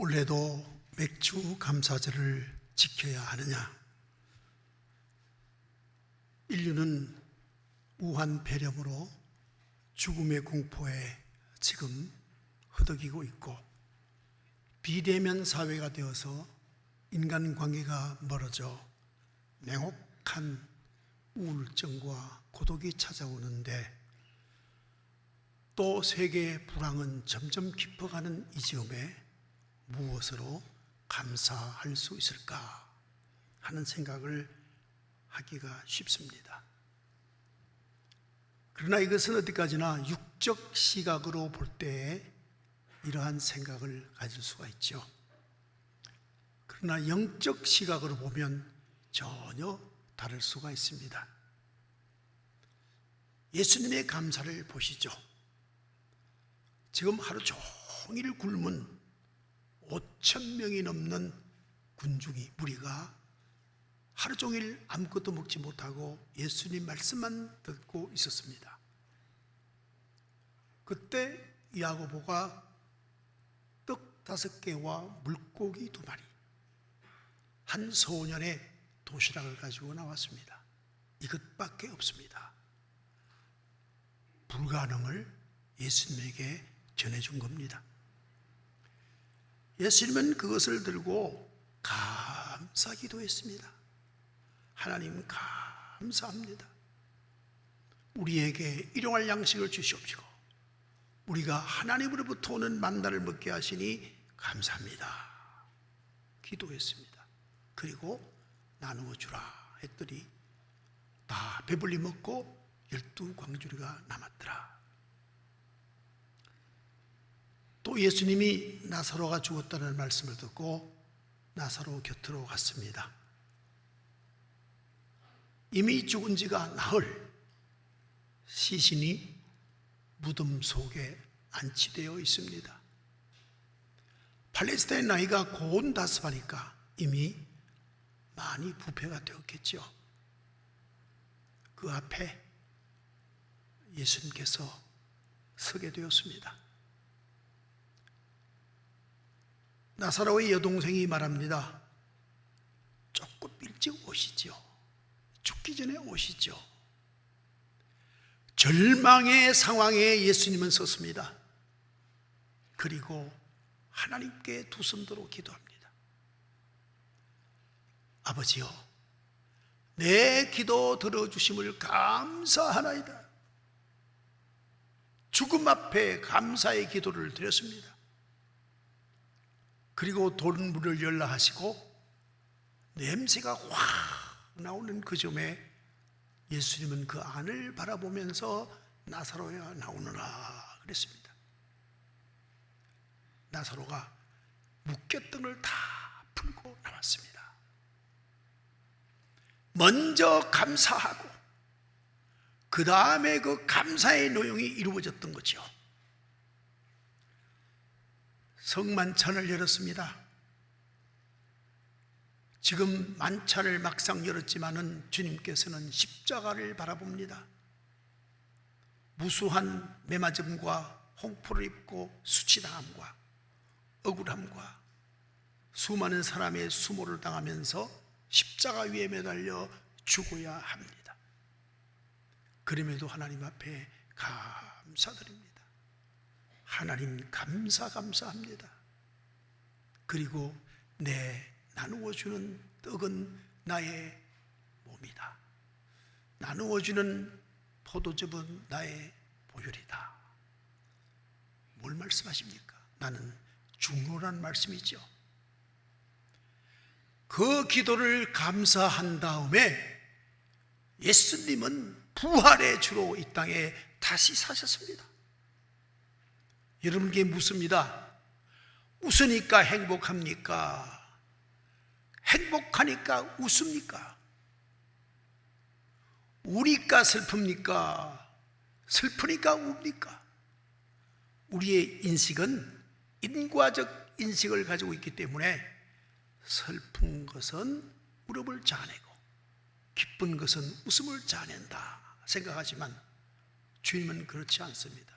올해도 맥주 감사절을 지켜야 하느냐? 인류는 무한 폐렴으로 죽음의 공포에 지금 허덕이고 있고, 비대면 사회가 되어서 인간관계가 멀어져 냉혹한 우울증과 고독이 찾아오는데, 또 세계의 불황은 점점 깊어가는 이 즈음에 무엇으로 감사할 수 있을까 하는 생각을 하기가 쉽습니다. 그러나 이것은 어디까지나 육적 시각으로 볼 때에 이러한 생각을 가질 수가 있죠. 그러나 영적 시각으로 보면 전혀 다를 수가 있습니다. 예수님의 감사를 보시죠. 지금 하루 종일 굶은 5,000명이 넘는 군중이, 무리가 하루 종일 아무것도 먹지 못하고 예수님 말씀만 듣고 있었습니다. 그때 야고보가 떡 5개와 물고기 2마리, 한 소년의 도시락을 가지고 나왔습니다. 이것밖에 없습니다. 불가능을 예수님에게 전해준 겁니다. 예수님은 그것을 들고 감사 기도했습니다. 하나님 감사합니다. 우리에게 일용할 양식을 주시옵시고 우리가 하나님으로부터 오는 만나를 먹게 하시니 감사합니다. 기도했습니다. 그리고 나누어 주라 했더니 다 배불리 먹고 12광주리가 남았더라. 또 예수님이 나사로가 죽었다는 말씀을 듣고 나사로 곁으로 갔습니다. 이미 죽은 지가 나흘, 시신이 무덤 속에 안치되어 있습니다. 팔레스타인 나이가 고운 다스바니까 이미 많이 부패가 되었겠죠. 그 앞에 예수님께서 서게 되었습니다. 나사로의 여동생이 말합니다. 조금 일찍 오시죠. 죽기 전에 오시죠. 절망의 상황에 예수님은 섰습니다. 그리고 하나님께 두 손 들어 기도합니다. 아버지요, 내 기도 들어주심을 감사하나이다. 죽음 앞에 감사의 기도를 드렸습니다. 그리고 돌문을 열라 하시고 냄새가 확 나오는 그 점에 예수님은 그 안을 바라보면서 나사로야 나오너라 그랬습니다. 나사로가 묶였던 다 풀고 나왔습니다. 먼저 감사하고 그 다음에 그 감사의 노용이 이루어졌던 거죠. 성만찬을 열었습니다. 지금 만찬을 막상 열었지만은 주님께서는 십자가를 바라봅니다. 무수한 매맞음과 홍포를 입고 수치당함과 억울함과 수많은 사람의 수모를 당하면서 십자가 위에 매달려 죽어야 합니다. 그럼에도 하나님 앞에 감사드립니다. 하나님 감사합니다. 그리고 내 나누어주는 떡은 나의 몸이다. 나누어주는 포도즙은 나의 보혈이다. 뭘 말씀하십니까? 나는 중요한 말씀이죠. 그 기도를 감사한 다음에 예수님은 부활의 주로 이 땅에 다시 사셨습니다. 여러분께 묻습니다. 웃으니까 행복합니까? 행복하니까 웃습니까? 우니까 슬픕니까? 슬프니까 웁니까? 우리의 인식은 인과적 인식을 가지고 있기 때문에 슬픈 것은 무릎을 자아내고 기쁜 것은 웃음을 자아낸다 생각하지만 주님은 그렇지 않습니다.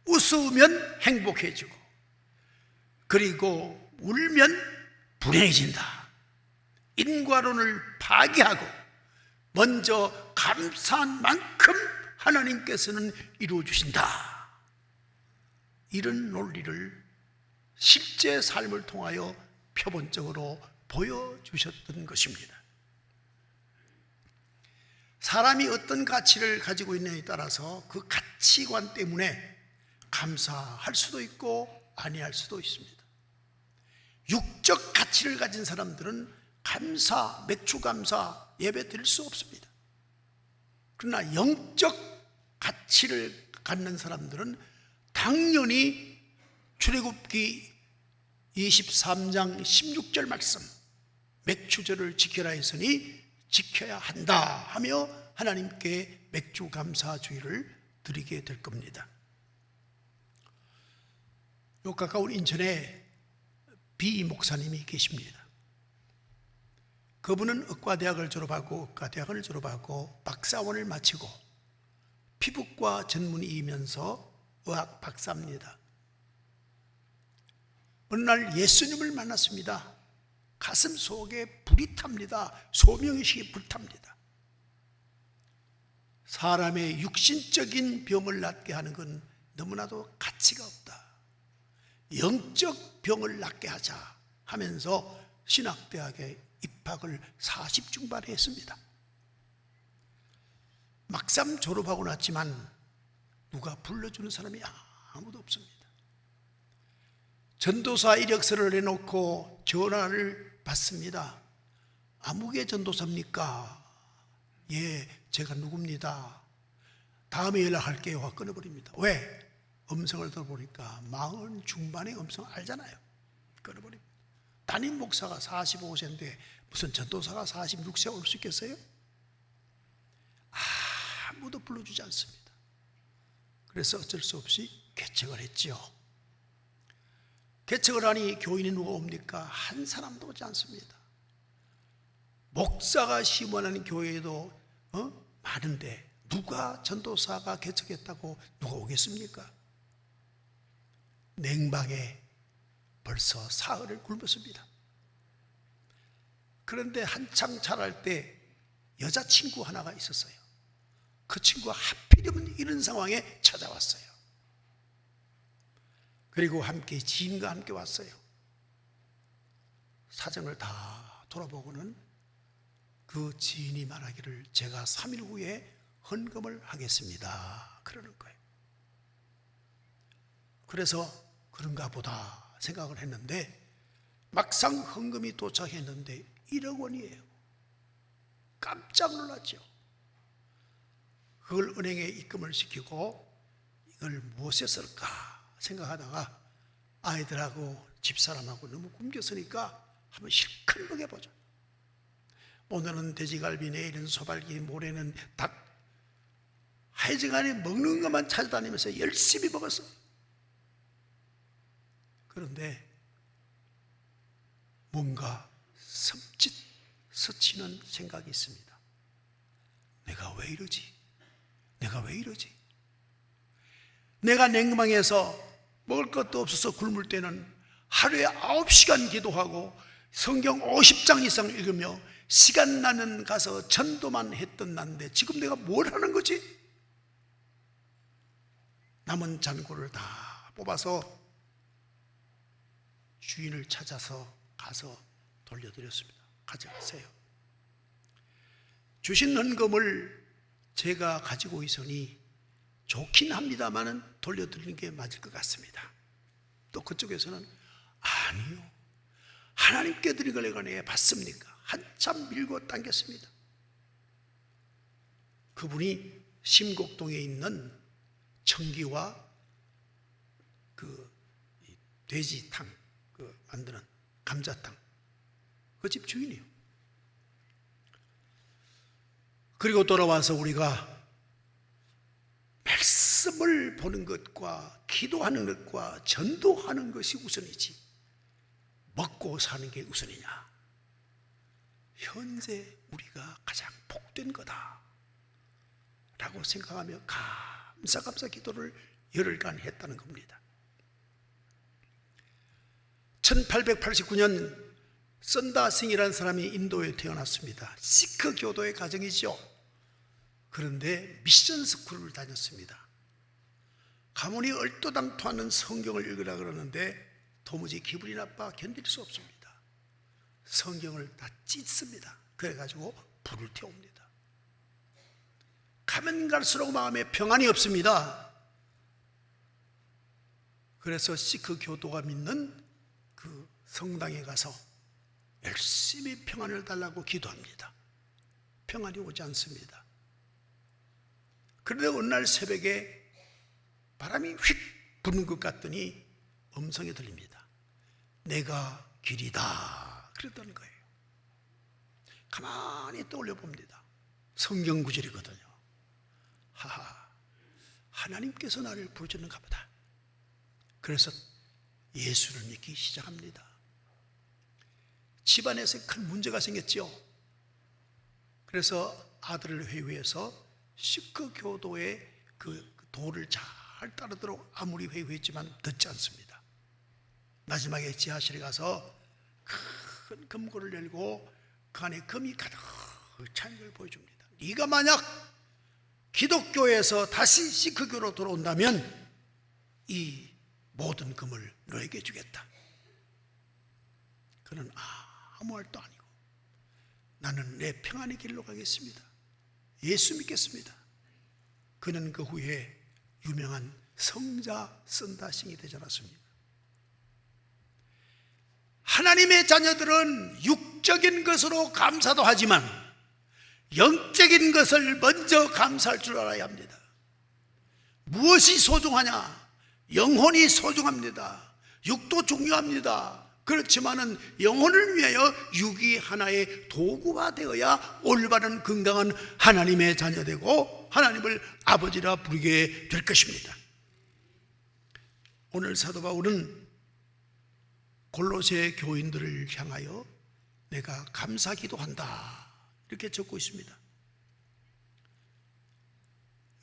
웃으면 행복해지고 그리고 울면 불행해진다. 인과론을 파괴하고 먼저 감사한 만큼 하나님께서는 이루어 주신다. 이런 논리를 실제 삶을 통하여 표본적으로 보여주셨던 것입니다. 사람이 어떤 가치를 가지고 있느냐에 따라서 그 가치관 때문에 감사할 수도 있고 아니할 수도 있습니다. 육적 가치를 가진 사람들은 감사, 맥주 감사, 예배 드릴 수 없습니다. 그러나 영적 가치를 갖는 사람들은 당연히 출애굽기 23장 16절 말씀, 맥주절을 지켜라 했으니 지켜야 한다 하며 하나님께 맥주 감사주의를 드리게 될 겁니다. 요 가까운 인천에 비 목사님이 계십니다. 그분은 의과대학을 졸업하고 박사원을 마치고 피부과 전문의이면서 의학 박사입니다. 어느 날 예수님을 만났습니다. 가슴 속에 불이 탑니다. 소명의식이 불탑니다. 사람의 육신적인 병을 낫게 하는 건 너무나도 가치가 없다. 영적 병을 낫게 하자 하면서 신학대학에 입학을 40 중반에 했습니다. 막상 졸업하고 났지만 누가 불러주는 사람이 아무도 없습니다. 전도사 이력서를 내놓고 전화를 받습니다. 아무개 전도사입니까? 예, 제가 누굽니다. 다음에 연락할게요. 끊어버립니다. 왜? 음성을 들어보니까 40 중반의 음성 알잖아요. 끊어버립니다. 담임 목사가 45세인데 무슨 전도사가 46세 올 수 있겠어요? 아무도 불러주지 않습니다. 그래서 어쩔 수 없이 개척을 했죠. 개척을 하니 교인이 누가 옵니까? 한 사람도 오지 않습니다. 목사가 심원하는 교회에도 많은데 누가 전도사가 개척했다고 누가 오겠습니까? 냉방에 벌써 사흘을 굶었습니다. 그런데 한창 자랄 때 여자친구 하나가 있었어요. 그 친구가 하필이면 이런 상황에 찾아왔어요. 그리고 함께 지인과 함께 왔어요. 사정을 다 돌아보고는 그 지인이 말하기를 제가 3일 후에 헌금을 하겠습니다. 그러는 거예요. 그래서 그런가 보다 생각을 했는데 막상 헌금이 도착했는데 1억 원이에요. 깜짝 놀랐죠. 그걸 은행에 입금을 시키고 이걸 무엇에 쓸까 생각하다가 아이들하고 집사람하고 너무 굶겼으니까 한번 실컷 먹여보자. 오늘은 돼지갈비, 내일은 소갈비, 모레는 닭. 하여튼간에 먹는 것만 찾아다니면서 열심히 먹었어. 그런데 뭔가 섬찟 스치는 생각이 있습니다. 내가 왜 이러지? 내가 왜 이러지? 내가 냉방에서 먹을 것도 없어서 굶을 때는 하루에 9시간 기도하고 성경 50장 이상 읽으며 시간 나는 가서 전도만 했던 난데 지금 내가 뭘 하는 거지? 남은 잔고를 다 뽑아서 주인을 찾아서 가서 돌려드렸습니다. 가져가세요. 주신 헌금을 제가 가지고 있으니 좋긴 합니다만은 돌려드리는 게 맞을 것 같습니다. 또 그쪽에서는 아니요, 하나님께 드린 걸 내가 내 받습니까? 한참 밀고 당겼습니다. 그분이 심곡동에 있는 청기와 그 돼지탕 만드는 감자탕 그 집 주인이에요. 그리고 돌아와서 우리가 말씀을 보는 것과 기도하는 것과 전도하는 것이 우선이지 먹고 사는 게 우선이냐? 현재 우리가 가장 복된 거다 라고 생각하며 감사 기도를 열흘간 했다는 겁니다. 1889년 썬다싱이라는 사람이 인도에 태어났습니다. 시크 교도의 가정이죠. 그런데 미션 스쿨을 다녔습니다. 가문이 얼토당토하는 성경을 읽으라 그러는데 도무지 기분이 나빠 견딜 수 없습니다. 성경을 다 찢습니다. 그래가지고 불을 태웁니다. 가면 갈수록 마음에 평안이 없습니다. 그래서 시크 교도가 믿는 그 성당에 가서 열심히 평안을 달라고 기도합니다. 평안이 오지 않습니다. 그런데 어느 날 새벽에 바람이 휙 부는 것 같더니 음성이 들립니다. 내가 길이다 그랬다는 거예요. 가만히 떠올려 봅니다. 성경 구절이거든요. 하하, 하나님께서 나를 부르셨는가 보다. 그래서 예수를 믿기 시작합니다. 집안에서 큰 문제가 생겼죠. 그래서 아들을 회유해서 시크 교도의 그 도를 잘 따르도록 아무리 회유했지만 듣지 않습니다. 마지막에 지하실에 가서 큰 금고를 열고 그 안에 금이 가득 찬 걸 보여줍니다. 네가 만약 기독교에서 다시 시크교로 돌아온다면 이 모든 금을 너에게 주겠다. 그는 아무 말도 아니고 나는 내 평안의 길로 가겠습니다. 예수 믿겠습니다. 그는 그 후에 유명한 성자 썬다싱이 되지 않았습니다. 하나님의 자녀들은 육적인 것으로 감사도 하지만 영적인 것을 먼저 감사할 줄 알아야 합니다. 무엇이 소중하냐? 영혼이 소중합니다. 육도 중요합니다. 그렇지만은 영혼을 위하여 육이 하나의 도구가 되어야 올바른 건강한 하나님의 자녀되고 하나님을 아버지라 부르게 될 것입니다. 오늘 사도 바울은 골로새 교인들을 향하여 내가 감사기도한다 이렇게 적고 있습니다.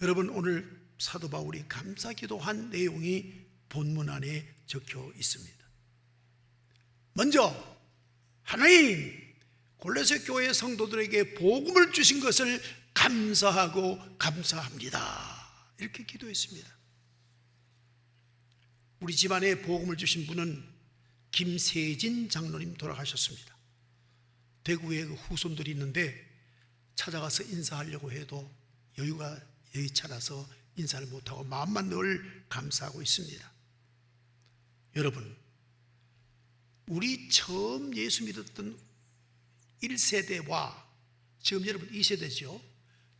여러분, 오늘 사도 바울이 감사기도한 내용이 본문 안에 적혀 있습니다. 먼저 하나님, 골로새 교회 성도들에게 복음을 주신 것을 감사하고 감사합니다 이렇게 기도했습니다. 우리 집안에 복음을 주신 분은 김세진 장로님 돌아가셨습니다. 대구에 그 후손들이 있는데 찾아가서 인사하려고 해도 여유가 여의찮아서 인사를 못하고 마음만 늘 감사하고 있습니다. 여러분, 우리 처음 예수 믿었던 1세대와 지금 여러분 2세대죠.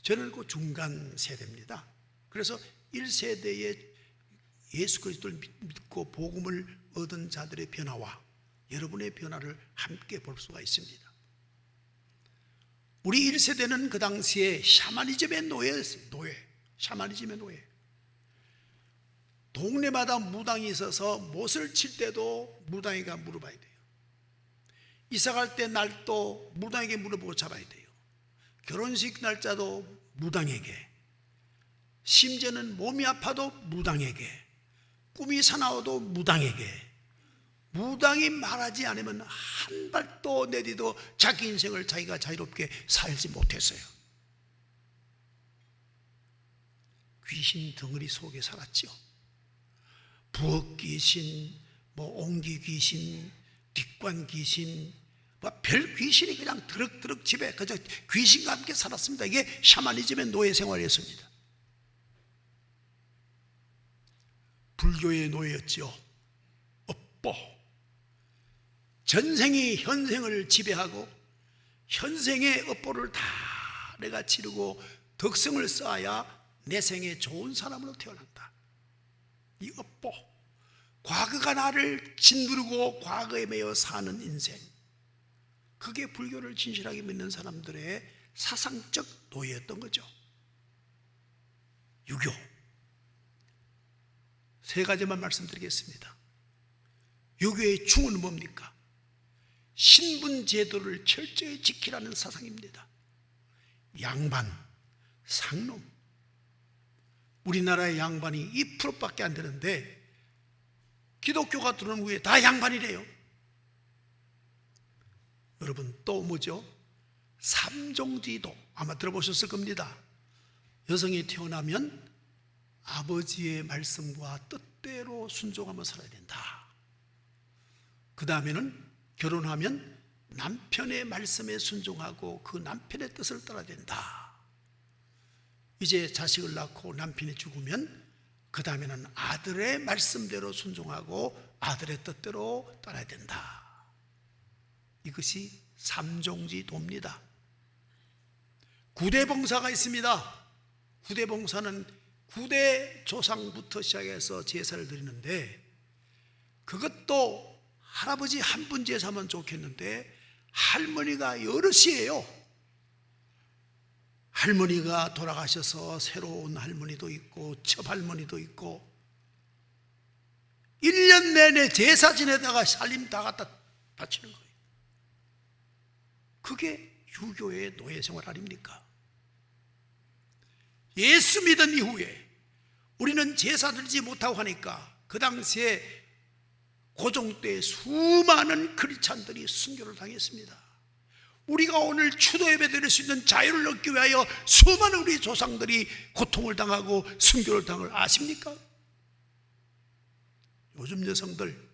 저는 그 중간 세대입니다. 그래서 1세대의 예수 그리스도를 믿고 복음을 얻은 자들의 변화와 여러분의 변화를 함께 볼 수가 있습니다. 우리 1세대는 그 당시에 샤머니즘의 노예였어요. 샤머니즘의 노예. 동네마다 무당이 있어서 못을 칠 때도 무당이가 물어봐야 돼요. 이사 갈 때 날도 무당에게 물어보고 잡아야 돼요. 결혼식 날짜도 무당에게, 심지어는 몸이 아파도 무당에게, 꿈이 사나워도 무당에게. 무당이 말하지 않으면 한 발도 내디도 자기 인생을 자기가 자유롭게 살지 못했어요. 귀신 덩어리 속에 살았죠. 부엌 귀신, 옹기 귀신, 뒷관 귀신, 별 귀신이 그냥 드럭드럭 집에 그저 귀신과 함께 살았습니다. 이게 샤머니즘의 노예 생활이었습니다. 불교의 노예였죠. 업보. 전생이 현생을 지배하고 현생의 업보를 다 내가 치르고 덕성을 쌓아야 내 생에 좋은 사람으로 태어난다. 이 업보. 과거가 나를 짓누르고 과거에 매여 사는 인생. 그게 불교를 진실하게 믿는 사람들의 사상적 노예였던 거죠. 유교. 세 가지만 말씀드리겠습니다. 유교의 충은 뭡니까? 신분 제도를 철저히 지키라는 사상입니다. 양반, 상놈. 우리나라의 양반이 2%밖에 안 되는데 기독교가 들어온 후에 다 양반이래요. 여러분 또 뭐죠? 삼종지도 아마 들어보셨을 겁니다. 여성이 태어나면 아버지의 말씀과 뜻대로 순종하며 살아야 된다. 그 다음에는 결혼하면 남편의 말씀에 순종하고 그 남편의 뜻을 따라야 된다. 이제 자식을 낳고 남편이 죽으면 그 다음에는 아들의 말씀대로 순종하고 아들의 뜻대로 따라야 된다. 이것이 삼종지도입니다. 구대봉사가 있습니다. 구대봉사는 구대 조상부터 시작해서 제사를 드리는데, 그것도 할아버지 한 분 제사면 좋겠는데 할머니가 여럿이에요. 할머니가 돌아가셔서 새로운 할머니도 있고 첩할머니도 있고 1년 내내 제사 지내다가 살림 다 갖다 바치는 거예요. 그게 유교의 노예생활 아닙니까? 예수 믿은 이후에 우리는 제사 드리지 못하고 하니까 그 당시에 고종 때 수많은 크리스찬들이 순교를 당했습니다. 우리가 오늘 추도 예배 드릴 수 있는 자유를 얻기 위하여 수많은 우리 조상들이 고통을 당하고 순교를 당을 아십니까? 요즘 여성들,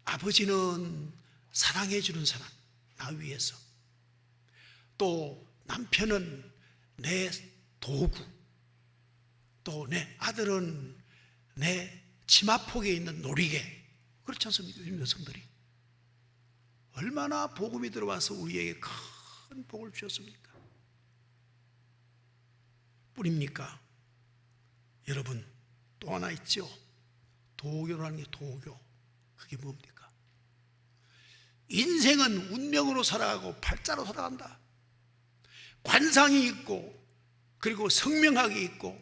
아버지는 사랑해 주는 사람, 나 위해서, 또 남편은 내 도구, 또 내 아들은 내 치마폭에 있는 놀이개. 그렇지 않습니까? 요즘 여성들이 얼마나 복음이 들어와서 우리에게 큰 복을 주셨습니까? 뿐입니까? 여러분, 또 하나 있죠. 도교라는 게 도교. 그게 뭡니까? 인생은 운명으로 살아가고 팔자로 살아간다. 관상이 있고, 그리고 성명학이 있고,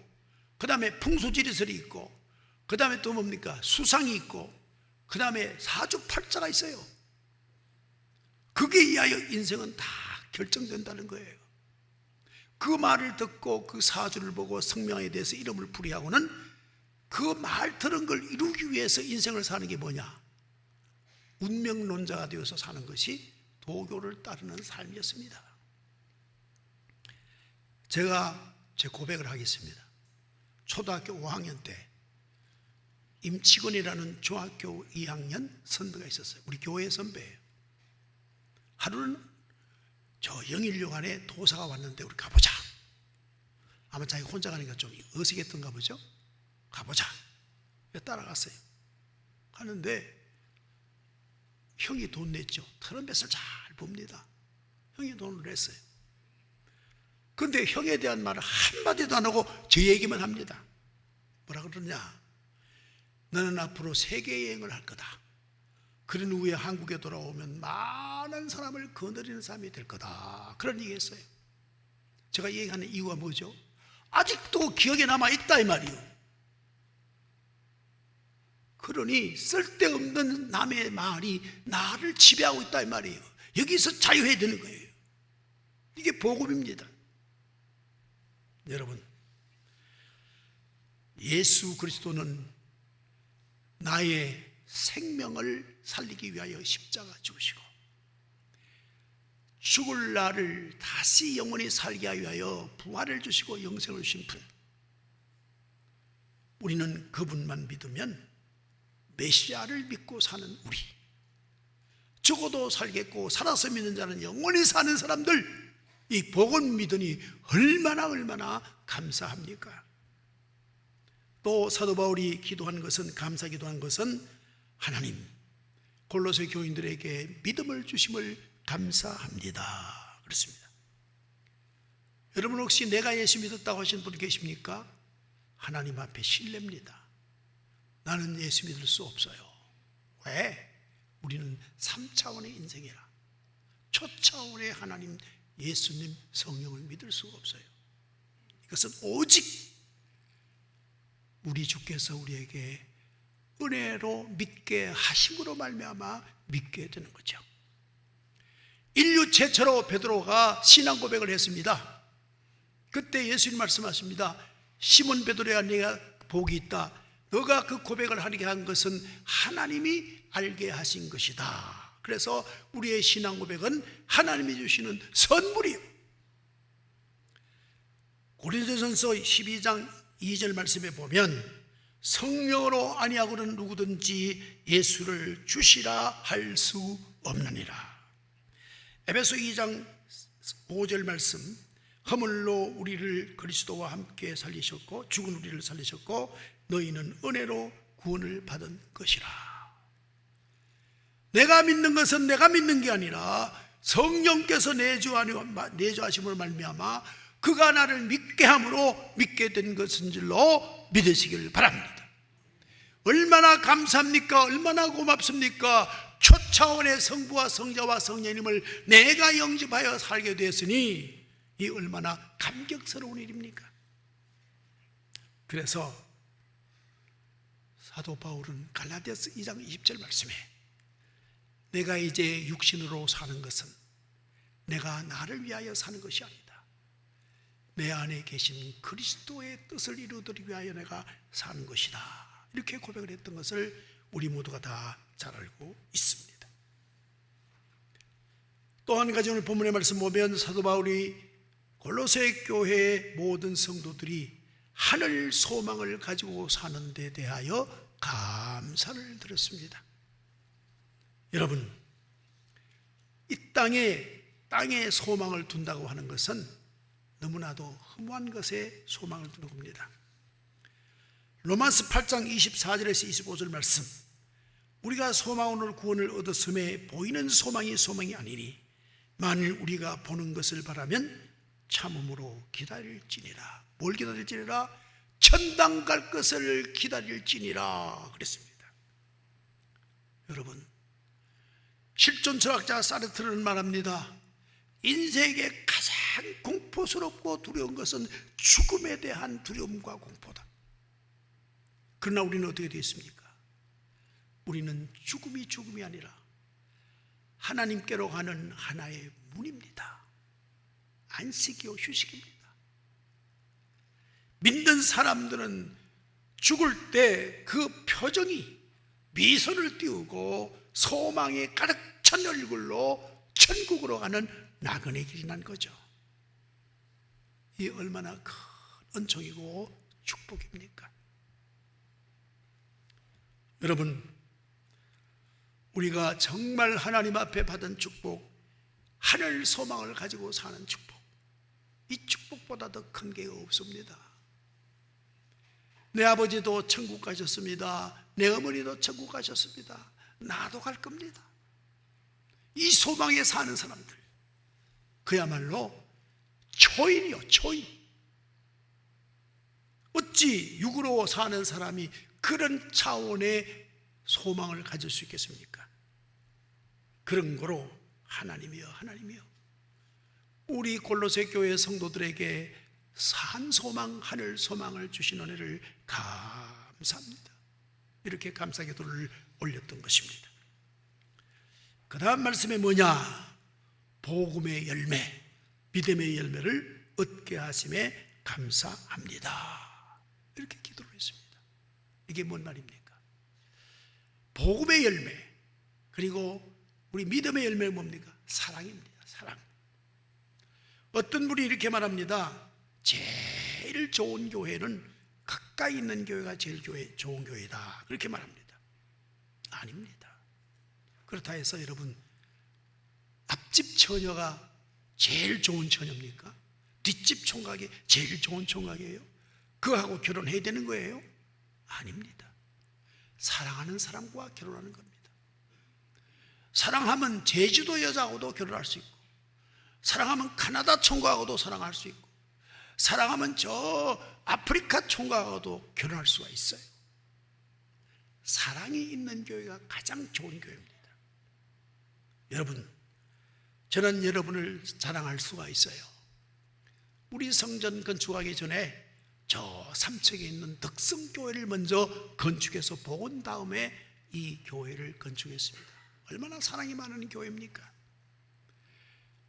그 다음에 풍수지리설이 있고, 그 다음에 또 뭡니까? 수상이 있고, 그 다음에 사주팔자가 있어요. 그게 의하여 인생은 다 결정된다는 거예요. 그 말을 듣고 그 사주를 보고 성명에 대해서 이름을 풀이하고는 그 말 들은 걸 이루기 위해서 인생을 사는 게 뭐냐? 운명론자가 되어서 사는 것이 도교를 따르는 삶이었습니다. 제가 제 고백을 하겠습니다. 초등학교 5학년 때 임치건이라는 중학교 2학년 선배가 있었어요. 우리 교회 선배예요. 하루는 저 영일yo관에 도사가 왔는데 우리 가보자. 아마 자기가 혼자 가니까 좀 어색했던가 보죠. 가보자. 따라갔어요. 가는데 형이 돈 냈죠. 트럼펫을 잘 봅니다. 형이 돈을 냈어요. 근데 형에 대한 말을 한마디도 안 하고 저 얘기만 합니다. 뭐라 그러냐? 너는 앞으로 세계여행을 할 거다. 그런 후에 한국에 돌아오면 많은 사람을 거느리는 사람이 될 거다. 그런 얘기 했어요. 제가 얘기하는 이유가 뭐죠? 아직도 기억에 남아있다 이 말이에요. 그러니 쓸데없는 남의 말이 나를 지배하고 있다 이 말이에요. 여기서 자유해야 되는 거예요. 이게 복음입니다. 여러분, 예수 그리스도는 나의 생명을 살리기 위하여 십자가 죽으시고 죽을 날을 다시 영원히 살게 하기 위하여 부활을 주시고 영생을 주신 분, 우리는 그분만 믿으면 메시아를 믿고 사는 우리, 죽어도 살겠고 살아서 믿는 자는 영원히 사는 사람들, 이 복음 믿으니 얼마나 감사합니까? 또 사도 바울이 기도한 것은, 감사 기도한 것은 하나님, 골로새 교인들에게 믿음을 주심을 감사합니다. 그렇습니다. 여러분 혹시 내가 예수 믿었다고 하시는 분 계십니까? 하나님 앞에 신뢰입니다. 나는 예수 믿을 수 없어요. 왜? 우리는 3차원의 인생이라 초차원의 하나님, 예수님, 성령을 믿을 수가 없어요. 이것은 오직 우리 주께서 우리에게 은혜로 믿게 하심으로 말미암아 믿게 되는 거죠. 인류 최초로 베드로가 신앙 고백을 했습니다. 그때 예수님 말씀하십니다. 시몬 베드로야, 네가 복이 있다. 너가 그 고백을 하게 한 것은 하나님이 알게 하신 것이다. 그래서 우리의 신앙 고백은 하나님이 주시는 선물이에요. 고린도전서 12장 2절 말씀에 보면 성령으로 아니하고는 누구든지 예수를 주시라 할 수 없느니라. 에베소 2장 5절 말씀, 허물로 우리를 그리스도와 함께 살리셨고 죽은 우리를 살리셨고 너희는 은혜로 구원을 받은 것이라. 내가 믿는 것은 내가 믿는 게 아니라 성령께서 내주하심으로 말미암아 그가 나를 믿게 함으로 믿게 된 것인 줄로 믿으시길 바랍니다. 얼마나 감사합니까? 얼마나 고맙습니까? 초차원의 성부와 성자와 성령님을 내가 영접하여 살게 되었으니 이 얼마나 감격스러운 일입니까? 그래서 사도 바울은 갈라디아서 2장 20절 말씀에 내가 이제 육신으로 사는 것은 내가 나를 위하여 사는 것이 아니다. 내 안에 계신 그리스도의 뜻을 이루기 위하여 내가 사는 것이다. 이렇게 고백을 했던 것을 우리 모두가 다 잘 알고 있습니다. 또 한 가지 오늘 본문의 말씀 보면 사도 바울이 골로새 교회의 모든 성도들이 하늘 소망을 가지고 사는 데 대하여 감사를 드렸습니다. 여러분, 이 땅에 소망을 둔다고 하는 것은 너무나도 허무한 것에 소망을 두는 겁니다. 로마서 8장 24절에서 25절 말씀, 우리가 소망으로 구원을 얻었음에 보이는 소망이 아니니 만일 우리가 보는 것을 바라면 참음으로 기다릴지니라. 뭘 기다릴지니라? 천당 갈 것을 기다릴지니라 그랬습니다. 여러분, 실존 철학자 사르트르는 말합니다. 인생의 가장 공포스럽고 두려운 것은 죽음에 대한 두려움과 공포다. 그러나 우리는 어떻게 되어 있습니까? 우리는 죽음이 아니라 하나님께로 가는 하나의 문입니다. 안식이요 휴식입니다. 믿는 사람들은 죽을 때 그 표정이 미소를 띄우고 소망이 가득 찬 얼굴로 천국으로 가는 나그네 길이 난 거죠. 이 얼마나 큰 은총이고 축복입니까? 여러분, 우리가 정말 하나님 앞에 받은 축복, 하늘 소망을 가지고 사는 축복, 이 축복보다 더 큰 게 없습니다. 내 아버지도 천국 가셨습니다. 내 어머니도 천국 가셨습니다. 나도 갈 겁니다. 이 소망에 사는 사람들, 그야말로 초인이요, 초인. 어찌 육으로 사는 사람이 그런 차원의 소망을 가질 수 있겠습니까? 그런 거로 하나님이여 우리 골로새 교회 성도들에게 산 소망, 하늘 소망을 주신 은혜를 감사합니다. 이렇게 감사 기도를 올렸던 것입니다. 그 다음 말씀이 뭐냐? 복음의 열매, 믿음의 열매를 얻게 하심에 감사합니다. 이렇게 기도를 했습니다. 이게 뭔 말입니까? 복음의 열매, 그리고 우리 믿음의 열매는 뭡니까? 사랑입니다. 사랑. 어떤 분이 이렇게 말합니다. 제일 좋은 교회는 가까이 있는 교회가 제일 좋은 교회다. 그렇게 말합니다. 아닙니다. 그렇다 해서 여러분, 앞집 처녀가 제일 좋은 처녀입니까? 뒷집 총각이 제일 좋은 총각이에요? 그하고 결혼해야 되는 거예요? 아닙니다. 사랑하는 사람과 결혼하는 겁니다. 사랑하면 제주도 여자하고도 결혼할 수 있고, 사랑하면 카나다 총각하고도 사랑할 수 있고, 사랑하면 저 아프리카 총각하고도 결혼할 수가 있어요. 사랑이 있는 교회가 가장 좋은 교회입니다. 여러분, 저는 여러분을 자랑할 수가 있어요. 우리 성전 건축하기 전에 저 삼척에 있는 덕성교회를 먼저 건축해서 복은 다음에 이 교회를 건축했습니다. 얼마나 사랑이 많은 교회입니까?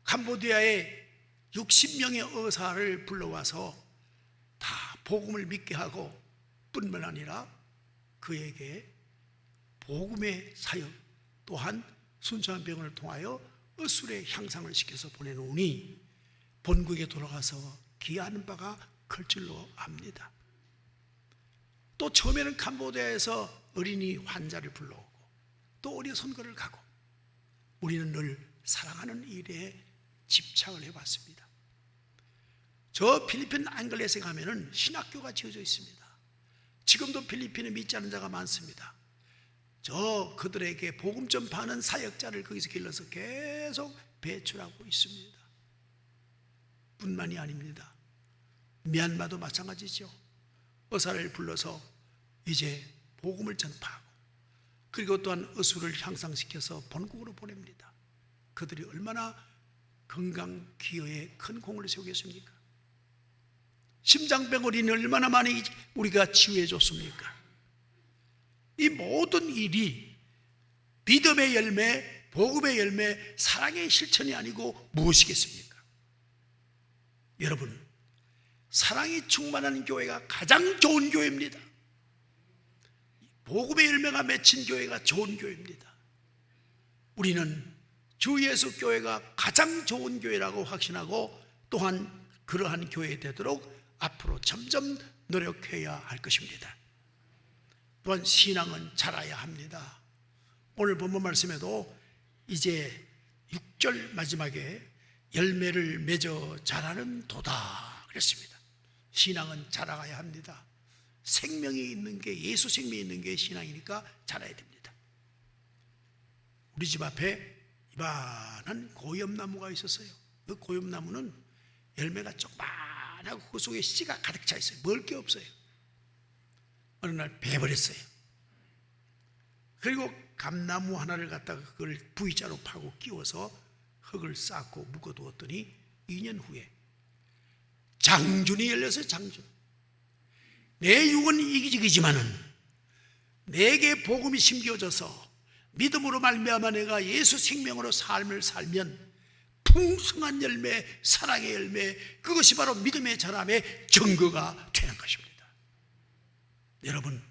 캄보디아에 60명의 의사를 불러와서 다 복음을 믿게 하고 뿐만 아니라 그에게 복음의 사역 또한 순수한 병을 통하여 어술의 향상을 시켜서 보내놓으니 본국에 돌아가서 기여하는 바가 클 줄로 압니다. 또 처음에는 캄보디아에서 어린이 환자를 불러오고 또 어려 선거를 가고 우리는 늘 사랑하는 일에 집착을 해봤습니다. 저 필리핀 앙글렛에 가면은 신학교가 지어져 있습니다. 지금도 필리핀에 믿지 않는 자가 많습니다. 저 그들에게 복음 전파하는 사역자를 거기서 길러서 계속 배출하고 있습니다. 뿐만이 아닙니다. 미얀마도 마찬가지죠. 의사를 불러서 이제 복음을 전파하고 그리고 또한 어수를 향상시켜서 본국으로 보냅니다. 그들이 얼마나 건강 기여에 큰 공을 세우겠습니까? 심장병 어린이 얼마나 많이 우리가 치유해 줬습니까? 이 모든 일이 믿음의 열매, 복음의 열매, 사랑의 실천이 아니고 무엇이겠습니까? 여러분, 사랑이 충만한 교회가 가장 좋은 교회입니다. 복음의 열매가 맺힌 교회가 좋은 교회입니다. 우리는 주 예수 교회가 가장 좋은 교회라고 확신하고 또한 그러한 교회 되도록 앞으로 점점 노력해야 할 것입니다. 또한 신앙은 자라야 합니다. 오늘 본문 말씀에도 이제 6절 마지막에 열매를 맺어 자라는 도다 그랬습니다. 신앙은 자라가야 합니다. 생명이 있는 게, 예수 생명이 있는 게 신앙이니까 자라야 됩니다. 우리 집 앞에 이만한 고엽나무가 있었어요. 그 고엽나무는 열매가 조그만하고 그 속에 씨가 가득 차 있어요. 먹을 게 없어요. 어느 날 베버렸어요. 그리고 감나무 하나를 갖다가 그걸 V자로 파고 끼워서 흙을 쌓고 묶어두었더니 2년 후에 장준이 열렸어요. 장준. 내 육은 이기적이지만은 내게 복음이 심겨져서 믿음으로 말미암아 내가 예수 생명으로 삶을 살면 풍성한 열매, 사랑의 열매, 그것이 바로 믿음의 자람의 증거가 되는 것입니다. 여러분,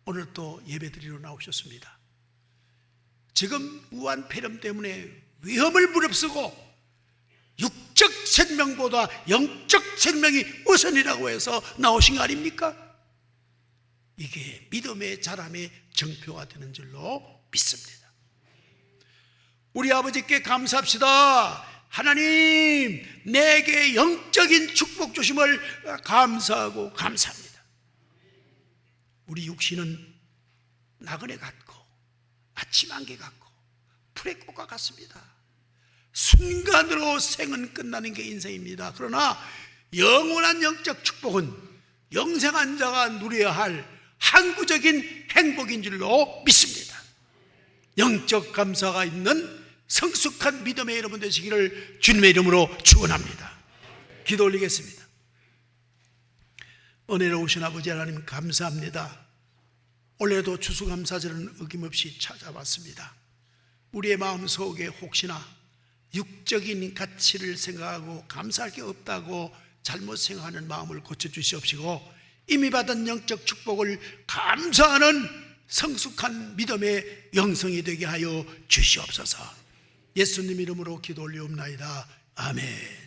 오늘 또 예배드리러 나오셨습니다. 지금 우한 폐렴 때문에 위험을 무릅쓰고 육적 생명보다 영적 생명이 우선이라고 해서 나오신 거 아닙니까? 이게 믿음의 자람의 증표가 되는 줄로 믿습니다. 우리 아버지께 감사합시다. 하나님, 내게 영적인 축복 주심을 감사하고 감사합니다. 우리 육신은 나그네 같고 아침 안개 같고 풀의 꽃과 같습니다. 순간으로 생은 끝나는 게 인생입니다. 그러나 영원한 영적 축복은 영생한 자가 누려야 할 항구적인 행복인 줄로 믿습니다. 영적 감사가 있는 성숙한 믿음의 여러분 되시기를 주님의 이름으로 축원합니다. 기도 올리겠습니다. 은혜로우신 아버지 하나님 감사합니다. 올해도 추수감사절은 어김없이 찾아왔습니다. 우리의 마음속에 혹시나 육적인 가치를 생각하고 감사할 게 없다고 잘못 생각하는 마음을 고쳐주시옵시고 이미 받은 영적 축복을 감사하는 성숙한 믿음의 영성이 되게 하여 주시옵소서. 예수님 이름으로 기도 올리옵나이다. 아멘.